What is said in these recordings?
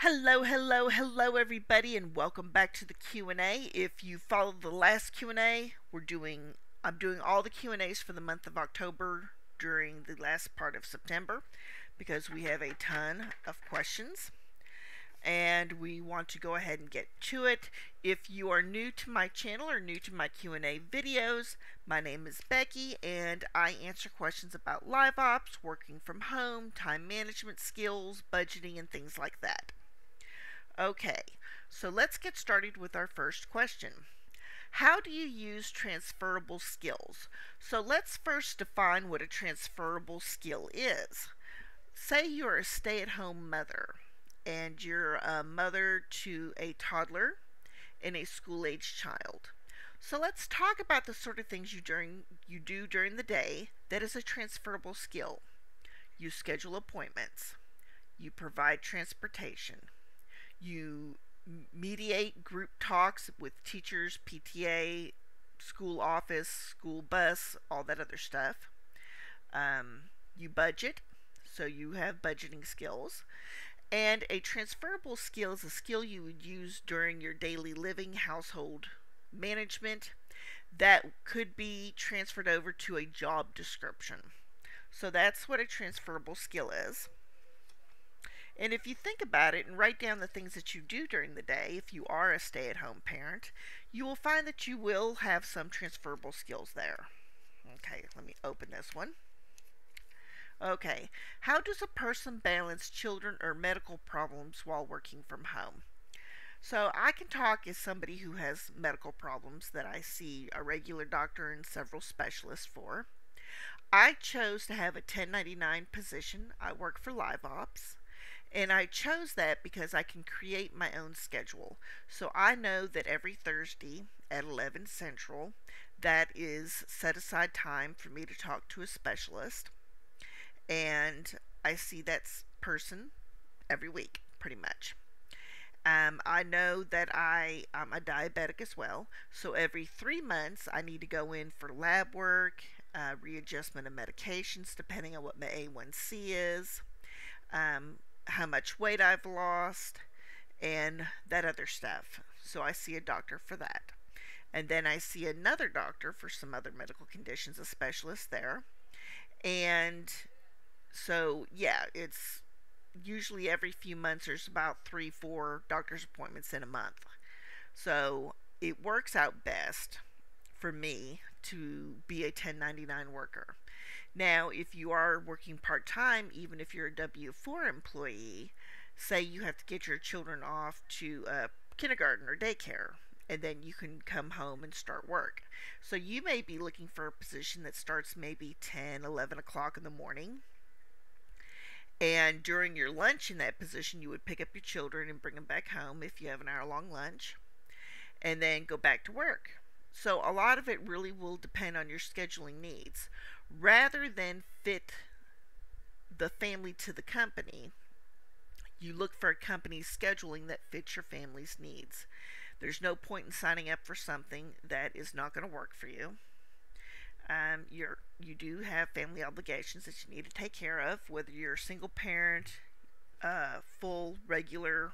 Hello everybody, and welcome back to the Q&A. If you followed the last Q&A, I'm doing all the Q&As for the month of October during the last part of September because we have a ton of questions and we want to go ahead and get to it. If you are new to my channel or new to my Q&A videos, my name is Becky and I answer questions about live ops, working from home, time management skills, budgeting, and things like that. Okay, so let's get started with our first question. How do you use transferable skills? So let's first define what a transferable skill is. Say you're a stay-at-home mother and you're a mother to a toddler and a school-aged child. So let's talk about the sort of things you do during the day that is a transferable skill. You schedule appointments. You provide transportation. You mediate group talks with teachers, PTA, school office, school bus, all that other stuff. You budget, so you have budgeting skills. And a transferable skill is a skill you would use during your daily living, household management that could be transferred over to a job description. So that's what a transferable skill is. And if you think about it and write down the things that you do during the day, if you are a stay-at-home parent, you will find that you will have some transferable skills there. Okay, let me open this one. Okay, how does a person balance children or medical problems while working from home? So I can talk as somebody who has medical problems that I see a regular doctor and several specialists for. I chose to have a 1099 position. I work for Live Ops. And I chose that because I can create my own schedule. So I know that every Thursday at 11 Central, that is set aside time for me to talk to a specialist. And I see that person every week, pretty much. I know that I'm a diabetic as well. So every 3 months, I need to go in for lab work, readjustment of medications, depending on what my A1C is. How much weight I've lost, and that other stuff. So I see a doctor for that. And then I see another doctor for some other medical conditions, a specialist there. And so, yeah, it's usually every few months there's about 3-4 doctor's appointments in a month. So it works out best for me to be a 1099 worker. Now, if you are working part-time, even if you're a W-4 employee, say you have to get your children off to kindergarten or daycare, and then you can come home and start work. So you may be looking for a position that starts maybe 10, 11 o'clock in the morning. And during your lunch in that position, you would pick up your children and bring them back home if you have an hour-long lunch, and then go back to work. So a lot of it really will depend on your scheduling needs. Rather than fit the family to the company, you look for a company's scheduling that fits your family's needs. There's no point in signing up for something that is not going to work for you. You do have family obligations that you need to take care of, whether you're a single parent, full, regular,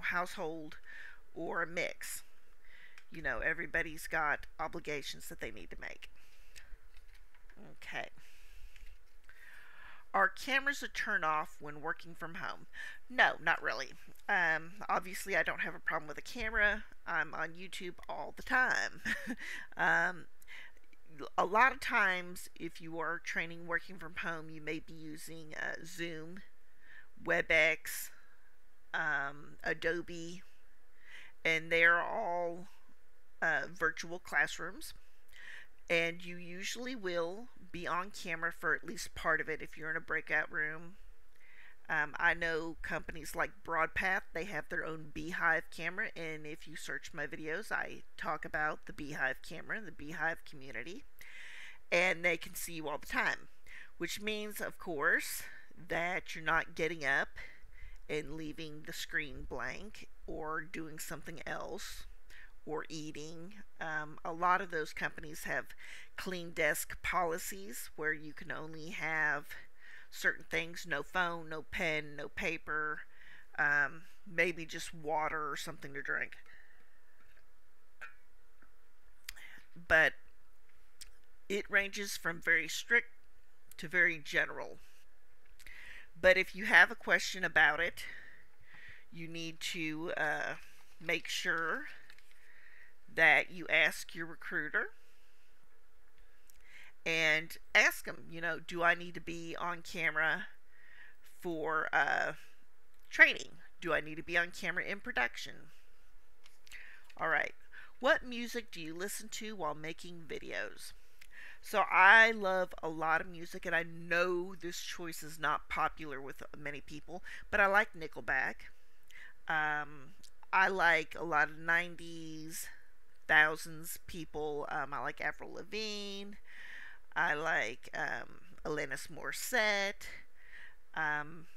household, or a mix. Everybody's got obligations that they need to make. Okay. Are cameras a turn off when working from home? No, not really. Obviously, I don't have a problem with a camera. I'm on YouTube all the time. A lot of times, if you are training working from home, you may be using Zoom, WebEx, Adobe, and they're all virtual classrooms. And you usually will be on camera for at least part of it if you're in a breakout room. I know companies like Broadpath, they have their own Beehive camera, and if you search my videos, I talk about the Beehive camera and the Beehive community, and they can see you all the time, which means, of course, that you're not getting up and leaving the screen blank or doing something else or eating. A lot of those companies have clean desk policies where you can only have certain things: no phone, no pen, no paper, maybe just water or something to drink. But it ranges from very strict to very general. But if you have a question about it, you need to make sure that you ask your recruiter and ask them, do I need to be on camera for training? Do I need to be on camera in production? All right. What music do you listen to while making videos? So I love a lot of music, and I know this choice is not popular with many people, but I like Nickelback. I like a lot of 90s, thousands people. I like Avril Lavigne. I like Alanis Morissette. Um,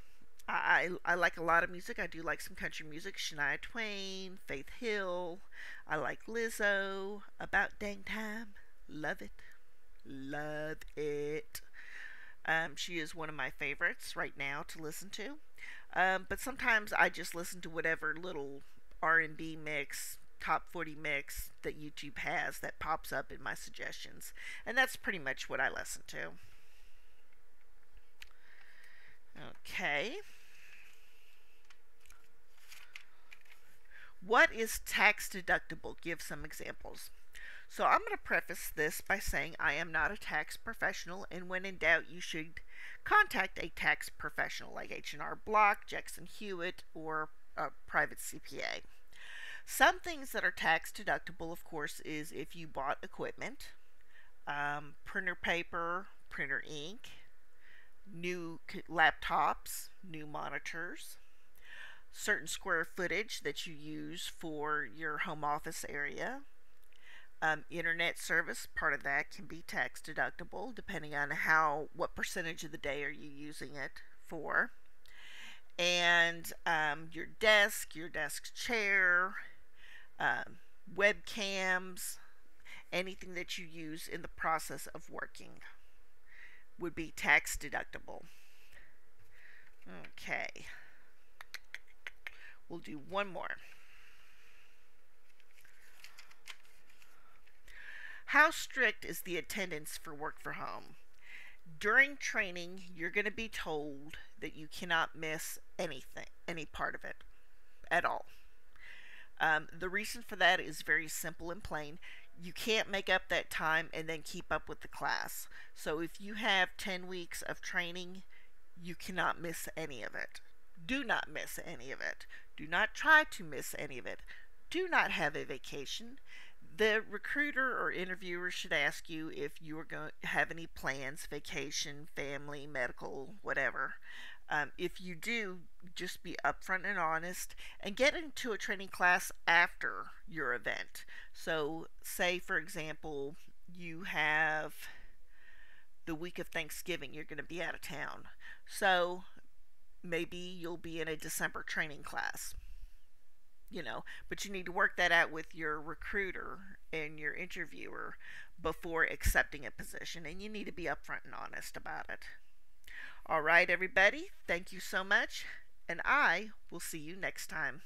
I like a lot of music. I do like some country music. Shania Twain, Faith Hill. I like Lizzo. About Dang Time. Love it. Love it. She is one of my favorites right now to listen to. But sometimes I just listen to whatever little R&B mix, top 40 mix that YouTube has that pops up in my suggestions. And that's pretty much what I listen to. Okay. What is tax deductible? Give some examples. So I'm going to preface this by saying I am not a tax professional, and when in doubt, you should contact a tax professional like H&R Block, Jackson Hewitt, or a private CPA. Some things that are tax deductible, of course, is if you bought equipment, printer paper, printer ink, new laptops, new monitors, certain square footage that you use for your home office area. Internet service, part of that can be tax deductible depending on what percentage of the day are you using it for. And your desk chair, webcams, anything that you use in the process of working would be tax deductible. Okay. We'll do one more. How strict is the attendance for work from home? During training, you're going to be told that you cannot miss anything, any part of it at all. The reason for that is very simple and plain. You can't make up that time and then keep up with the class. So if you have 10 weeks of training, you cannot miss any of it. Do not miss any of it. Do not try to miss any of it. Do not have a vacation. The recruiter or interviewer should ask you if you are going to have any plans, vacation, family, medical, whatever. If you do, just be upfront and honest and get into a training class after your event. So say, for example, you have the week of Thanksgiving, you're going to be out of town. So maybe you'll be in a December training class. But you need to work that out with your recruiter and your interviewer before accepting a position, and you need to be upfront and honest about it. All right, everybody, thank you so much, and I will see you next time.